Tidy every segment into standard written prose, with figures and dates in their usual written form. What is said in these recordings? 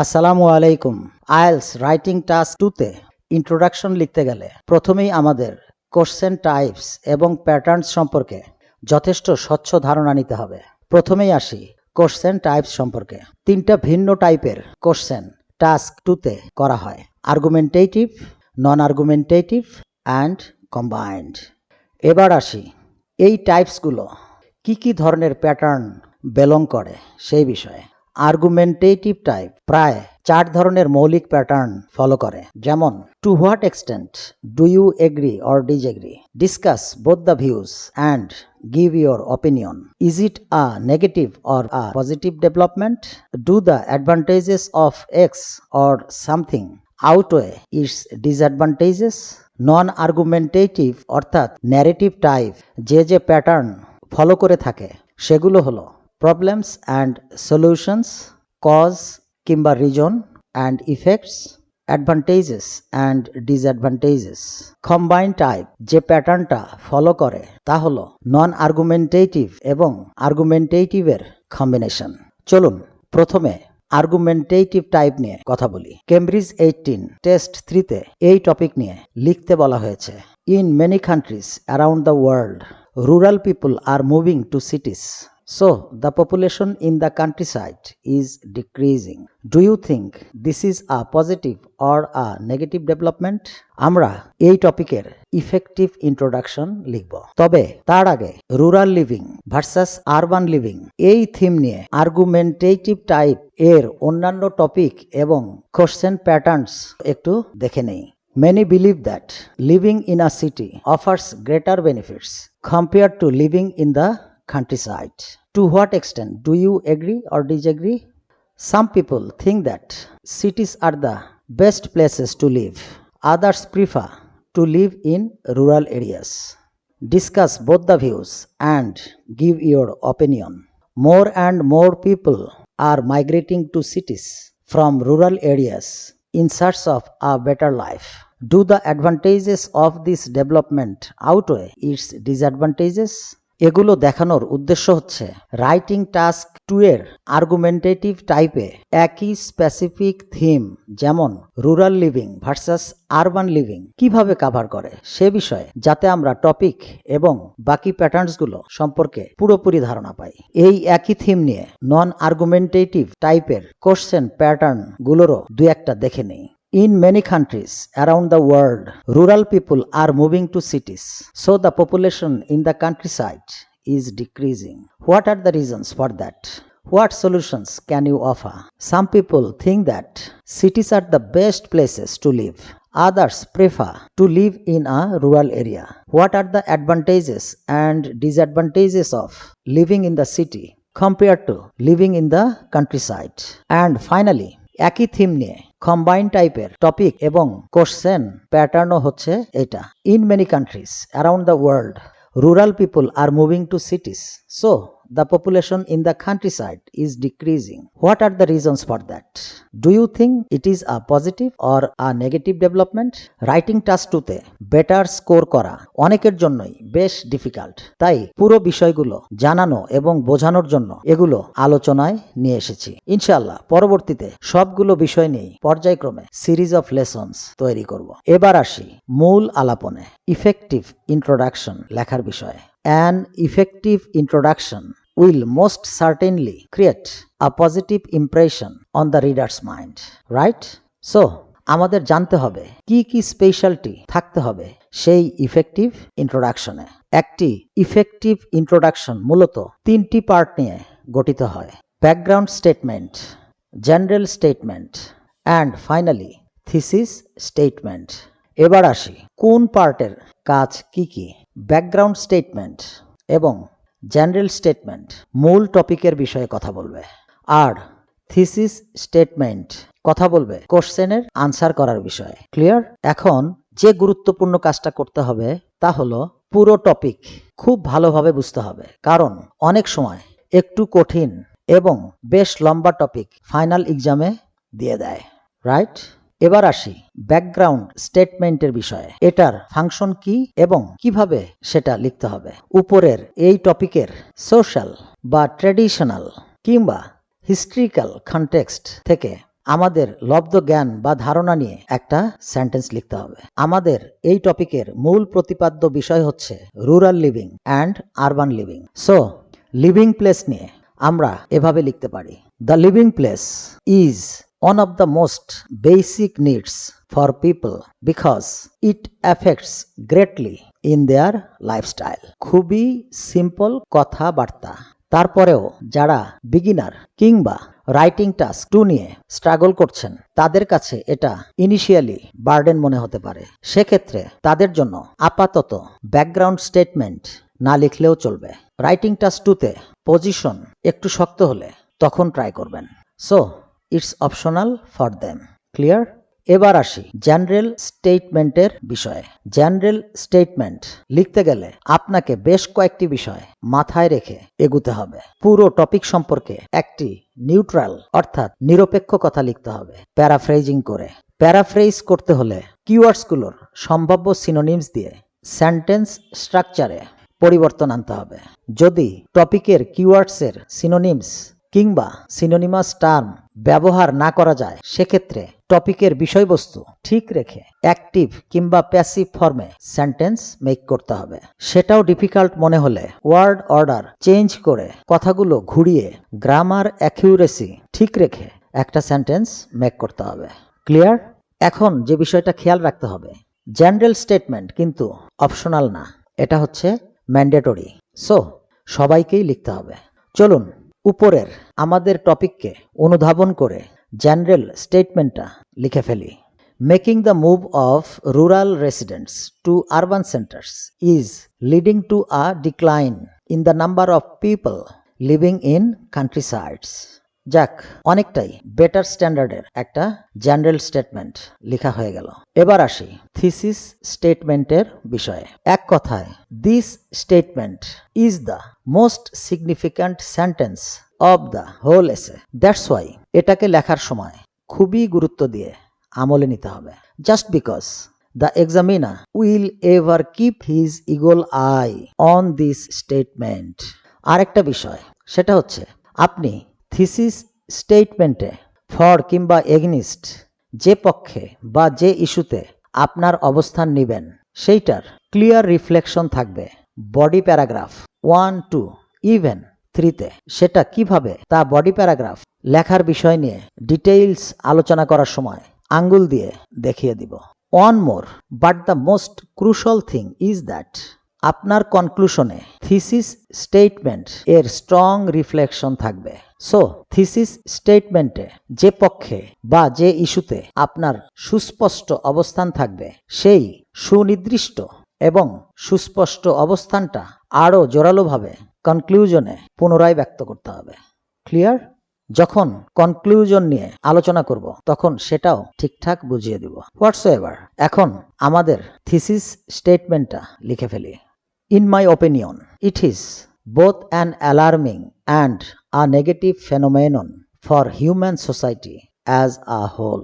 আসসালামু আলাইকুম। IELTS writing task 2 তে ইন্ট্রোডাকশন লিখতে গেলে প্রথমেই আমাদের কোশ্চেন টাইপস এবং প্যাটার্নস সম্পর্কে যথেষ্ট স্বচ্ছ ধারণা নিতে হবে। প্রথমেই আসি কোশ্চেন টাইপস সম্পর্কে। তিনটা ভিন্ন টাইপের কোশ্চেন টাস্ক 2 তে করা হয়: argumentative, non argumentative and combined. এবার আসি এই টাইপসগুলো কি কি ধরনের প্যাটার্ন বেলং করে সেই বিষয়ে। আর্গুমেন্টেটিভ টাইপ প্রায় 4 ধরনের মৌলিক প্যাটার্ন ফলো করে, যেমন to what extent, do you agree or disagree, discuss both the views and give your opinion, is it a negative or a positive development, do the advantages of X or something outweigh its disadvantages. Non argumentative অর্থাৎ narrative type যে pattern follow করে থাকে সেগুলো হলো problems and solutions, cause কিংবা reason and effects, advantages and disadvantages. Combine type যে প্যাটার্নটা follow করে তা হলো নন আর্গুমেন্টেটিভ এবং আর্গুমেন্টেটিভের কম্বিনেশন। চলুন প্রথমে আর্গুমেন্টেটিভ টাইপ নিয়ে কথা বলি। কেমব্রিজ 18 টেস্ট 3 তে এই টপিক নিয়ে লিখতে বলা হয়েছে: in many countries around the world rural people are moving to cities, so the population in the countryside is decreasing. Do you think this is a positive or a negative development? আমরা এই টপিকের effective introduction লিখব, তবে তার আগে rural living versus urban living এই theme নিয়ে argumentative type এর অন্যান্য টপিক এবং কোশ্চেন প্যাটার্নস একটু দেখে নেই। Many believe that living in a city offers greater benefits compared to living in the countryside. To what extent do you agree or disagree? Some people think that cities are the best places to live. Others prefer to live in rural areas. Discuss both the views and give your opinion. More and more people are migrating to cities from rural areas in search of a better life. Do the advantages of this development outweigh its disadvantages? এগুলো দেখানোর উদ্দেশ্য হচ্ছে writing task 2 এর argumentative টাইপে একই specific theme যেমন rural living versus urban living কিভাবে cover করে সে বিষয়ে, যাতে আমরা টপিক এবং বাকি প্যাটার্নসগুলো সম্পর্কে পুরোপুরি ধারণা পাই। এই একই থিম নিয়ে নন আর্গুমেন্টেটিভ টাইপের কোশ্চেন প্যাটার্ন গুলোরও দু একটা দেখে নেই। In many countries around the world, rural people are moving to cities, so the population in the countryside is decreasing. What are the reasons for that? What solutions can you offer? Some people think that cities are the best places to live. Others prefer to live in a rural area. What are the advantages and disadvantages of living in the city compared to living in the countryside? And finally, একই theme নিয়ে combine টাইপের topic এবং question প্যাটার্নও হচ্ছে এটা। In many countries around the world rural people are moving to সিটিজ, so the population in the countryside is decreasing. What are the reasons for that? Do you think it is a positive or a negative development? Writing task 2 তে better score করা অনেকের জন্যই বেশ difficult, তাই পুরো বিষয়গুলো জানানো এবং বোঝানোর জন্য এগুলো আলোচনায় নিয়ে এসেছি। ইনশাআল্লাহ পরবর্তীতে সবগুলো বিষয় নিয়ে পর্যায়ক্রমে সিরিজ অফ লেসনস তৈরি করব। এবার আসি মূল আলাপনে, ইফেক্টিভ ইন্ট্রোডাকশন লেখার বিষয়ে। An effective introduction will most certainly create a positive impression on the reader's mind, right? So, আমাদের জানতে হবে কি কি স্পেশালিটি থাকতে হবে সেই ইফেক্টিভ ইন্ট্রোডাকশনে। একটি ইফেক্টিভ ইন্ট্রোডাকশন মূলত 3টি পার্ট নিয়ে গঠিত হয়: background statement, general statement and finally thesis statement. এবার আসি কোন পার্টের কাজ কি কি। ব্যাকগ্রাউন্ড স্টেটমেন্ট এবং জেনারেল স্টেটমেন্ট মূল টপিকের বিষয়ে কথা বলবে, আর থিসিস স্টেটমেন্ট কথা বলবে কোশ্চেনের আনসার করার বিষয়ে। ক্লিয়ার? এখন যে গুরুত্বপূর্ণ কাজটা করতে হবে তা হলো পুরো টপিক খুব ভালোভাবে বুঝতে হবে, কারণ অনেক সময় একটু কঠিন এবং বেশ লম্বা টপিক ফাইনাল এক্সামে দিয়ে দেয়, রাইট? এবার আসি ব্যাকগ্রাউন্ড স্টেটমেন্টের বিষয়ে। এটার ফাংশন কি এবং কিভাবে সেটা লিখতে হবে। উপরের এই টপিকের সোশ্যাল বা ট্র্যাডিশনাল কিংবা হিস্ট্রিক্যাল কনটেক্সট থেকে আমাদের লব্ধ জ্ঞান বা ধারণা নিয়ে একটা সেন্টেন্স লিখতে হবে। আমাদের এই টপিকের মূল প্রতিপাদ্য বিষয় হচ্ছে rural living and urban living. So living place নিয়ে আমরা এভাবে লিখতে পারি, the living place is one of the most basic needs for people because it affects greatly in their lifestyle. খুবই সিম্পল কথাবার্তা, তারপরেও যারা বিগিনার কিংবা রাইটিং টাস্ক 2 নিয়ে স্ট্রাগল করছেন তাদের কাছে এটা ইনিশিয়ালি বার্ডেন মনে হতে পারে। সেক্ষেত্রে তাদের জন্য আপাতত ব্যাকগ্রাউন্ড স্টেটমেন্ট না লিখলেও চলবে। রাইটিং টাস্ক 2তে পজিশন একটু শক্ত হলে তখন ট্রাই করবেন। So it's optional for them. Clear? এবার আসি জেনারেল স্টেটমেন্টের বিষয়ে। জেনারেল স্টেটমেন্ট লিখতে গেলে আপনাকে বেশ কয়েকটি বিষয় মাথায় রেখে এগুতে হবে। পুরো টপিক সম্পর্কে একটি নিউট্রাল অর্থাৎ নিরপেক্ষ কথা লিখতে হবে প্যারাফ্রেজিং করে। প্যারাফ্রেজ করতে হলে কিওয়ার্ডসগুলোর সম্ভাব্য সিনোনিমস দিয়ে সেন্টেন্স স্ট্রাকচারে পরিবর্তন আনতে হবে। যদি টপিকের কিওয়ার্ডসের সিনোনিমস কিংবা সিনোনিমাস টার্ম ব্যবহার না করা যায় সেক্ষেত্রে টপিকের বিষয়বস্তু ঠিক রেখে অ্যাক্টিভ কিংবা প্যাসিভ ফর্মে সেন্টেন্স মেক করতে হবে। সেটাও ডিফিকাল্ট মনে হলে ওয়ার্ড অর্ডার চেঞ্জ করে কথাগুলো ঘুরিয়ে গ্রামার অ্যাকিউরেসি ঠিক রেখে একটা সেন্টেন্স মেক করতে হবে। ক্লিয়ার? এখন যে বিষয়টা খেয়াল রাখতে হবে, জেনারেল স্টেটমেন্ট কিন্তু অপশনাল না, এটা হচ্ছে ম্যান্ডেটরি। সো সবাইকেই লিখতে হবে। চলুন উপরের আমাদের টপিককে অনুধাবন করে জেনারেল স্টেটমেন্টটা লিখে ফেলি। Making the move of rural residents to urban centres is leading to a decline in the number of people living in countrysides. যাক, অনেকটাই বেটার স্ট্যান্ডার্ডের একটা জেনারেল স্টেটমেন্ট লেখা হয়ে গেল। এবার আসি থিসিস স্টেটমেন্টের বিষয়ে। এক কথায়, this statement is the most significant sentence of the whole essay. That's why এটাকে লেখার সময় খুবই গুরুত্ব দিয়ে আমলে নিতে হবে। Just because the examiner will ever keep his eagle eye on this statement. আরেকটা বিষয়, সেটা হচ্ছে আপনি থিসিস স্টেটমেন্টে ফর কিংবা এগনিস্ট যে পক্ষে বা যে ইস্যুতে আপনার অবস্থান নেবেন সেইটার ক্লিয়ার রিফ্লেকশন থাকবে বডি প্যারাগ্রাফ 1, 2, ইভেন 3তে। সেটা কিভাবে তা বডি প্যারাগ্রাফ লেখার বিষয় নিয়ে ডিটেইলস আলোচনা করার সময় আঙ্গুল দিয়ে দেখিয়ে দিব। One more, but the most crucial thing is that আপনার কনক্লুশনে থিসিস স্টেটমেন্ট এর স্ট্রং রিফ্লেকশন থাকবে। সো থিসিস স্টেটমেন্টে যে পক্ষে বা যে ইস্যুতে আপনার সুস্পষ্ট অবস্থান থাকবে সেই সুনির্দিষ্ট এবং সুস্পষ্ট অবস্থানটা আরও জোরালোভাবে কনক্লুশনে পুনরায় ব্যক্ত করতে হবে। ক্লিয়ার? যখন কনক্লুশন নিয়ে আলোচনা করব তখন সেটাও ঠিকঠাক বুঝিয়ে দিব। হোয়াটসএভার, এখন আমাদের থিসিস স্টেটমেন্টটা লিখে ফেলি। In my opinion, it is both an alarming and a negative phenomenon for human society as a whole.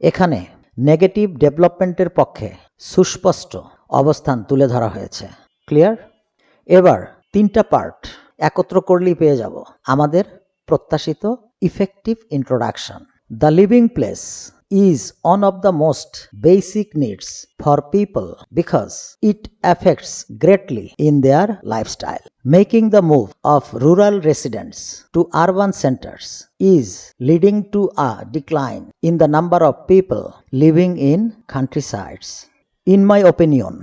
এখানে নেগেটিভ ডেভেলপমেন্টের পক্ষে সুস্পষ্ট অবস্থান তুলে ধরা হয়েছে। ক্লিয়ার? এবার 3টা পার্ট একত্র করলেই পেয়ে যাব আমাদের প্রত্যাশিত effective introduction. The living place is one of the most basic needs for people because it affects greatly in their lifestyle. Making the move of rural residents to urban centers is leading to a decline in the number of people living in countrysides. In my opinion,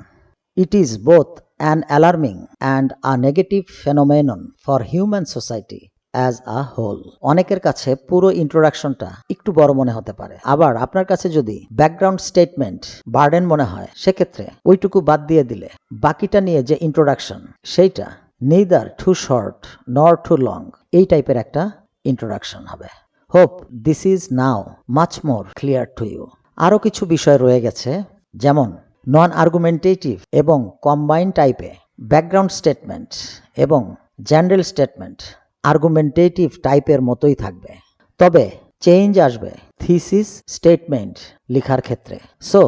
it is both an alarming and a negative phenomenon for human society as a whole. অনেকের কাছে পুরো ইন্ট্রোডাকশনটা একটু বড় মনে হতে পারে, আবার আপনার কাছে যদি ব্যাকগ্রাউন্ড স্টেটমেন্ট বার্ডেন মনে হয় সেক্ষেত্রে ওইটুকু বাদ দিয়ে দিলে বাকিটা নিয়ে যে ইন্ট্রোডাকশন সেইটা neither too short nor too long, এই টাইপের একটা ইন্ট্রোডাকশন হবে। Hope this is now much more clear to you. আরও কিছু বিষয় রয়ে গেছে, যেমন নন আর্গুমেন্টেটিভ এবং কম্বাইন টাইপে ব্যাকগ্রাউন্ড স্টেটমেন্ট এবং জেনারেল স্টেটমেন্ট আর্গুমেন্টেটিভ টাইপের মতোই থাকবে, তবে চেঞ্জ আসবে থিসিস স্টেটমেন্ট লেখার ক্ষেত্রে। সো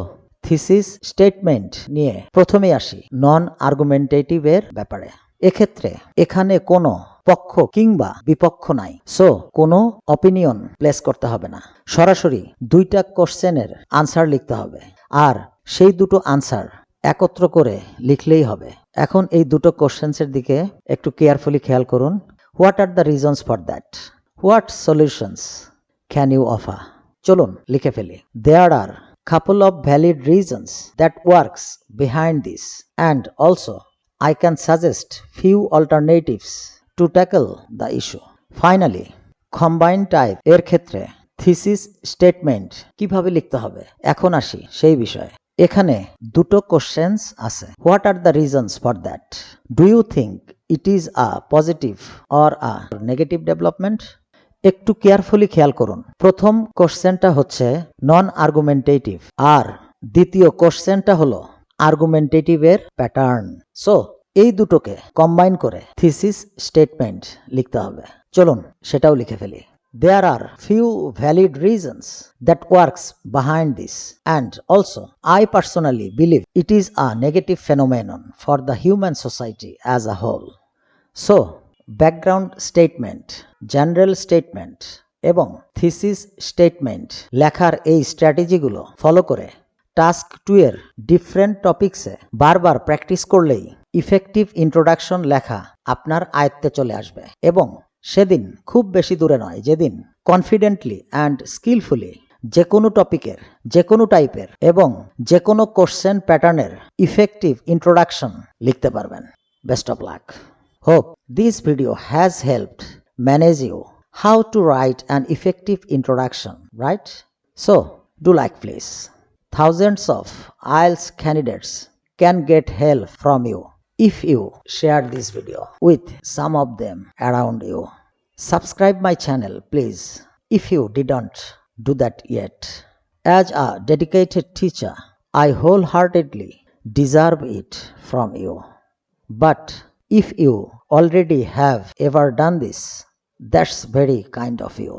থিসিস স্টেটমেন্ট নিয়ে প্রথমেই আসি নন আর্গুমেন্টেটিভের ব্যাপারে। এক্ষেত্রে এখানে কোনো পক্ষ কিংবা বিপক্ষ নাই। সো কোনো অপিনিয়ন প্লেস করতে হবে না, সরাসরি দুইটা কোশ্চেনের আনসার লিখতে হবে, আর সেই দুটো আনসার একত্র করে লিখলেই হবে। এখন এই দুটো কোশ্চেন্সের দিকে একটু কেয়ারফুলি খেয়াল করুন। What are the reasons for that? What solutions can you offer? চলুন লিখে ফেলি। দেয়ার আর couple of valid reasons that works behind this, and also I can suggest few alternatives to tackle the issue. Finally, combined type এর ক্ষেত্রে thesis statement কিভাবে লিখতে হবে এখন আসি সেই বিষয়ে। এখানে দুটো কোশ্চেন্স আছে। What are the reasons for that? Do you think it is a positive or a negative development? একটু কেয়ারফুলি খেয়াল করুন। প্রথম কোশ্চেনটা হচ্ছে নন আর্গুমেন্টেটিভ, আর দ্বিতীয় কোশ্চেনটা হলো আর্গুমেন্টেটিভের প্যাটার্ন। সো এই দুটোকে কম্বাইন করে থিসিস স্টেটমেন্ট লিখতে হবে। চলুন সেটাও লিখে ফেলি। There are few valid reasons that works behind this, and also I personally believe it is a negative phenomenon for the human society as a whole. So background statement, general statement এবং thesis statement লেখার এই স্ট্র্যাটেজিগুলো follow করে task 2 এর different টপিকসে বারবার practice করলেই effective introduction লেখা আপনার আয়ত্তে চলে আসবে, এবং সেদিন খুব বেশি দূরে নয় যেদিন কনফিডেন্টলি অ্যান্ড স্কিলফুলি যে কোনো টপিকের, যে কোনো টাইপের এবং যে কোনো কোশ্চেন প্যাটার্নের ইফেক্টিভ ইন্ট্রোডাকশন লিখতে পারবেন। Best of luck. Hope this video has helped manage you how to write an effective introduction, right? So do like please. Thousands of IELTS candidates can get help from you if you share this video with some of them around you. Subscribe my channel please if you didn't do that yet. As a dedicated teacher, I wholeheartedly deserve it from you. But if you already have ever done this, that's very kind of you.